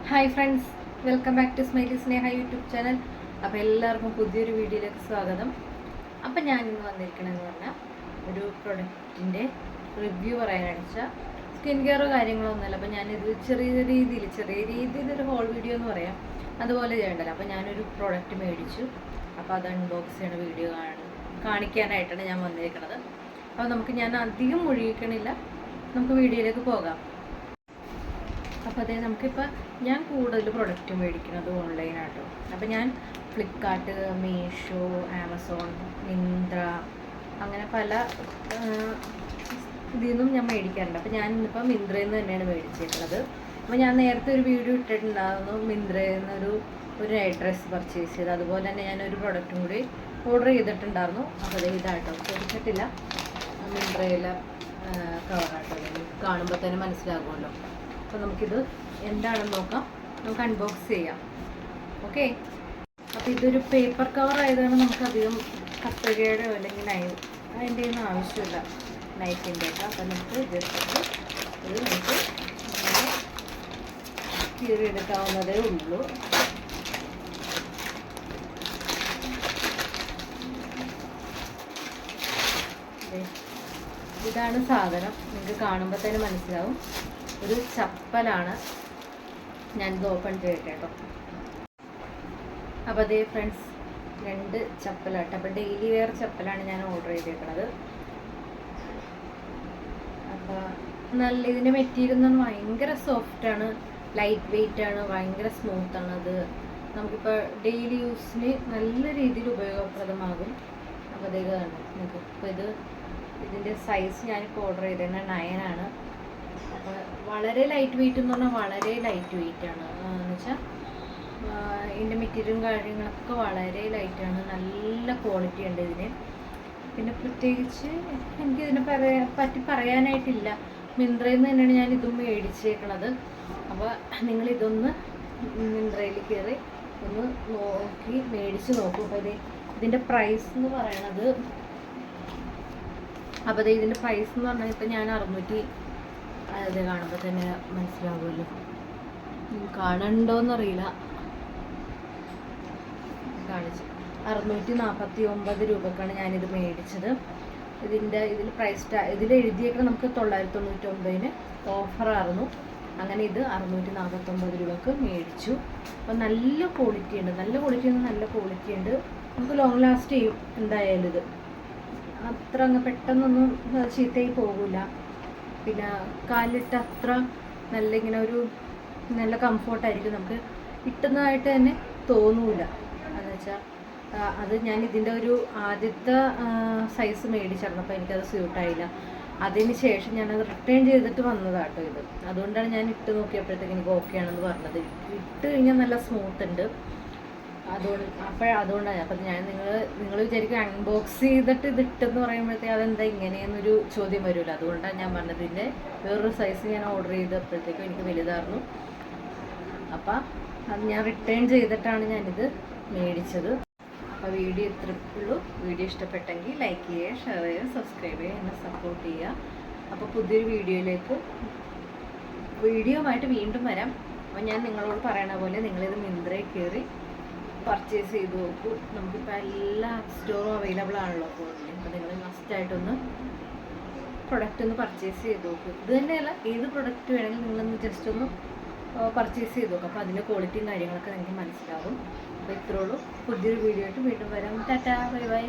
Hi friends, welcome back to Smiley Sneha YouTube channel. അപ്പോൾ എല്ലാവർക്കും പുതിയൊരു വീഡിയോയിലേക്ക് സ്വാഗതം. അപ്പം ഞാനിന്ന് വന്നിരിക്കണമെന്ന് പറഞ്ഞാൽ ഒരു പ്രൊഡക്റ്റിൻ്റെ റിവ്യൂ പറയാനാണ് വെച്ചാൽ സ്കിൻ കെയറോ കാര്യങ്ങളൊന്നുമല്ല. അപ്പോൾ ഞാനിത് ചെറിയ രീതിയിൽ ഒരു ഹോൾ വീഡിയോ എന്ന് പറയാം, അതുപോലെ ചെയ്യണ്ടല്ലോ. അപ്പോൾ ഞാനൊരു പ്രൊഡക്റ്റ് മേടിച്ചു. അപ്പോൾ അത് അൺബോക്സ് ചെയ്യണ വീഡിയോ കാണിക്കാനായിട്ടാണ് ഞാൻ വന്നിരിക്കുന്നത്. അപ്പോൾ ഞാൻ അധികം മുഴുകിക്കണില്ല, നമുക്ക് വീഡിയോയിലേക്ക് പോകാം. അപ്പോൾ അതേ നമുക്കിപ്പോൾ ഞാൻ കൂടുതൽ പ്രൊഡക്റ്റ് മേടിക്കുന്നത് ഓൺലൈനാട്ടോ. അപ്പോൾ ഞാൻ ഫ്ലിപ്കാർട്ട്, മീഷോ, ആമസോൺ, മിന്ത്ര അങ്ങനെ പല ഇതിൽ നിന്നും ഞാൻ മേടിക്കാറുണ്ട്. അപ്പോൾ ഞാൻ ഇന്നിപ്പോൾ മിന്ത്രയിൽ നിന്ന് തന്നെയാണ് മേടിച്ചിട്ടുള്ളത്. അപ്പോൾ ഞാൻ നേരത്തെ ഒരു വീഡിയോ ഇട്ടിട്ടുണ്ടായിരുന്നു മിന്ത്രയിൽ നിന്നൊരു നൈറ്റ് ഡ്രസ്സ് പർച്ചേസ് ചെയ്ത്. അതുപോലെ തന്നെ ഞാനൊരു പ്രൊഡക്റ്റും കൂടി ഓർഡർ ചെയ്തിട്ടുണ്ടായിരുന്നു. അപ്പോൾ അത് ഇതാട്ടോ, ചോദിച്ചിട്ടില്ല, മിന്ത്രയിലെ കവറാട്ടോ. കാണുമ്പോൾ തന്നെ മനസ്സിലാകുമല്ലോ. അപ്പോൾ നമുക്കിത് എന്താണെന്ന് നോക്കാം, നമുക്ക് അൺബോക്സ് ചെയ്യാം. ഓക്കെ, അപ്പോൾ ഇതൊരു പേപ്പർ കവർ ആയതാണ്, നമുക്കധികം കത്രികയുടെയോ അല്ലെങ്കിൽ അതിൻ്റെ ഒന്നും ആവശ്യമില്ല, നൈഫിൻ്റെ ഒക്കെ. അപ്പോൾ നമുക്ക് ജസ്റ്റ് ഇത് നമുക്ക് കീറിയെടുക്കാവുന്നതേ ഉള്ളൂ. ഇതാണ് സാധനം, നിങ്ങൾക്ക് കാണുമ്പോൾ തന്നെ മനസ്സിലാവും. ഒരു ചപ്പലാണ്. ഞാനിത് ഓപ്പൺ ചെയ്യട്ടെ കേട്ടോ. അപ്പോൾ അതേ ഫ്രണ്ട്സ്, 2 ചപ്പലാട്ടോ. അപ്പോൾ ഡെയിലി വെയർ ചപ്പലാണ് ഞാൻ ഓർഡർ ചെയ്തേക്കുന്നത്. അപ്പോൾ ഇതിൻ്റെ മെറ്റീരിയൽ എന്ന് പറഞ്ഞാൽ ഭയങ്കര സോഫ്റ്റാണ്, ലൈറ്റ് വെയിറ്റ് ആണ്, ഭയങ്കര സ്മൂത്താണ്. അത് നമുക്കിപ്പോൾ ഡെയിലി യൂസിന് നല്ല രീതിയിൽ ഉപയോഗപ്രദമാകും. അപ്പോൾ അതേ കാണും നിങ്ങൾക്ക്. ഇപ്പോൾ ഇതിൻ്റെ സൈസ് ഞാനിപ്പോൾ ഓർഡർ ചെയ്തത് 9 ആണ്. അപ്പോൾ വളരെ ലൈറ്റ് വെയിറ്റ് എന്ന് പറഞ്ഞാൽ വളരെ ലൈറ്റ് വെയിറ്റ് ആണ്. എന്ന് വെച്ചാൽ ഇതിൻ്റെ മെറ്റീരിയലും കാര്യങ്ങളൊക്കെ വളരെ ലൈറ്റാണ്, നല്ല ക്വാളിറ്റി ഉണ്ട് ഇതിന്. പിന്നെ പ്രത്യേകിച്ച് എനിക്കിതിനെ പറയാനായിട്ടില്ല. മിന്ത്രയിൽ നിന്ന് തന്നെയാണ് ഞാൻ ഇതും മേടിച്ചേക്കണത്. അപ്പോൾ നിങ്ങളിതൊന്ന് മിന്ത്രയിൽ കയറി ഒന്ന് നോക്കി മേടിച്ച് നോക്കും. അപ്പോൾ ഇതിൻ്റെ പ്രൈസ് എന്ന് പറയണത്, അപ്പോൾ ഇതിൻ്റെ പ്രൈസ് എന്ന് പറഞ്ഞാൽ ഇപ്പോൾ ഞാൻ 600, അത് കാണുമ്പോൾ തന്നെ മനസ്സിലാവുമല്ലോ, കാണണ്ടോന്നറിയില്ല, കാണിച്ചു 649 രൂപക്കാണ് ഞാനിത് മേടിച്ചത്. ഇതിൽ എഴുതിയേക്കുന്നത് നമുക്ക് 999 ഓഫറായിരുന്നു. അങ്ങനെ ഇത് 649 രൂപക്ക് മേടിച്ചു. അപ്പോൾ നല്ല ക്വാളിറ്റി ഉണ്ട്, നല്ല ക്വാളിറ്റി ഉണ്ട്. നമുക്ക് ലോങ് ലാസ്റ്റ് ചെയ്യും എന്തായാലും. ഇത് അത്ര അങ്ങ് പെട്ടെന്നൊന്നും ചീത്തയായി പോകില്ല. പിന്നെ കാലിട്ട് അത്ര നല്ല കംഫോർട്ടായിരിക്കും, നമുക്ക് ഇട്ടുന്നതായിട്ട് തന്നെ തോന്നൂല. എന്ന് വെച്ചാൽ അത് ഞാൻ ഇതിൻ്റെ ഒരു ആദ്യത്തെ സൈസ് മേടിച്ചിരുന്നു, അപ്പോൾ എനിക്കത് സ്യൂട്ടായില്ല. അതിന് ശേഷം ഞാനത് റിട്ടേൺ ചെയ്തിട്ട് വന്നതാട്ടോ ഇത്. അതുകൊണ്ടാണ് ഞാൻ ഇട്ട് നോക്കിയപ്പോഴത്തേക്ക് എനിക്ക് ഓക്കെ ആണെന്ന് പറഞ്ഞത്. ഇട്ട് കഴിഞ്ഞാൽ നല്ല സ്മൂത്ത് ഉണ്ട്. അതുകൊണ്ടാണ്. അപ്പം നിങ്ങൾ വിചാരിക്കും അൺബോക്സ് ചെയ്തിട്ട് ഇതിട്ടെന്ന് പറയുമ്പോഴത്തേക്ക് അതെന്താ ഇങ്ങനെയെന്നൊരു ചോദ്യം വരുമല്ലോ. അതുകൊണ്ടാണ് ഞാൻ പറഞ്ഞത്. ഇതിൻ്റെ വേറൊരു സൈസ് ഞാൻ ഓർഡർ ചെയ്തപ്പോഴത്തേക്കും എനിക്ക് വലുതായിരുന്നു. അപ്പം അത് ഞാൻ റിട്ടേൺ ചെയ്തിട്ടാണ് ഞാനിത് മേടിച്ചത്. അപ്പോൾ വീഡിയോ ഇത്രയുള്ളൂ. വീഡിയോ ഇഷ്ടപ്പെട്ടെങ്കിൽ ലൈക്ക് ചെയ്യുക, ഷെയർ ചെയ്യുക, സബ്സ്ക്രൈബ് ചെയ്യുക, എന്നെ സപ്പോർട്ട് ചെയ്യുക. അപ്പോൾ പുതിയൊരു വീഡിയോയുമായിട്ട് വീണ്ടും വരാം. അപ്പോൾ ഞാൻ നിങ്ങളോട് പറയണ പോലെ നിങ്ങളിത് മിന്ത്രയിൽ കയറി പർച്ചേസ് ചെയ്ത് നോക്കൂ. നമുക്കിപ്പോൾ എല്ലാ സ്റ്റോറും അവൈലബിൾ ആണല്ലോ ഫോണിൽ. അപ്പോൾ നിങ്ങൾ മസ്റ്റായിട്ടൊന്ന് പ്രൊഡക്റ്റ് ഒന്ന് പർച്ചേസ് ചെയ്ത് നോക്കൂ. ഇത് തന്നെയല്ല, ഏത് പ്രൊഡക്റ്റ് വേണമെങ്കിലും നിങ്ങളൊന്ന് ജസ്റ്റ് ഒന്ന് പർച്ചേസ് ചെയ്ത് നോക്കും. അപ്പോൾ അതിൻ്റെ ക്വാളിറ്റിയും കാര്യങ്ങളൊക്കെ നിങ്ങൾക്ക് മനസ്സിലാവും. അപ്പോൾ ഇത്രയുള്ളൂ. പുതിയൊരു വീഡിയോ ആയിട്ട് വീണ്ടും വരാം. Tata, bye bye.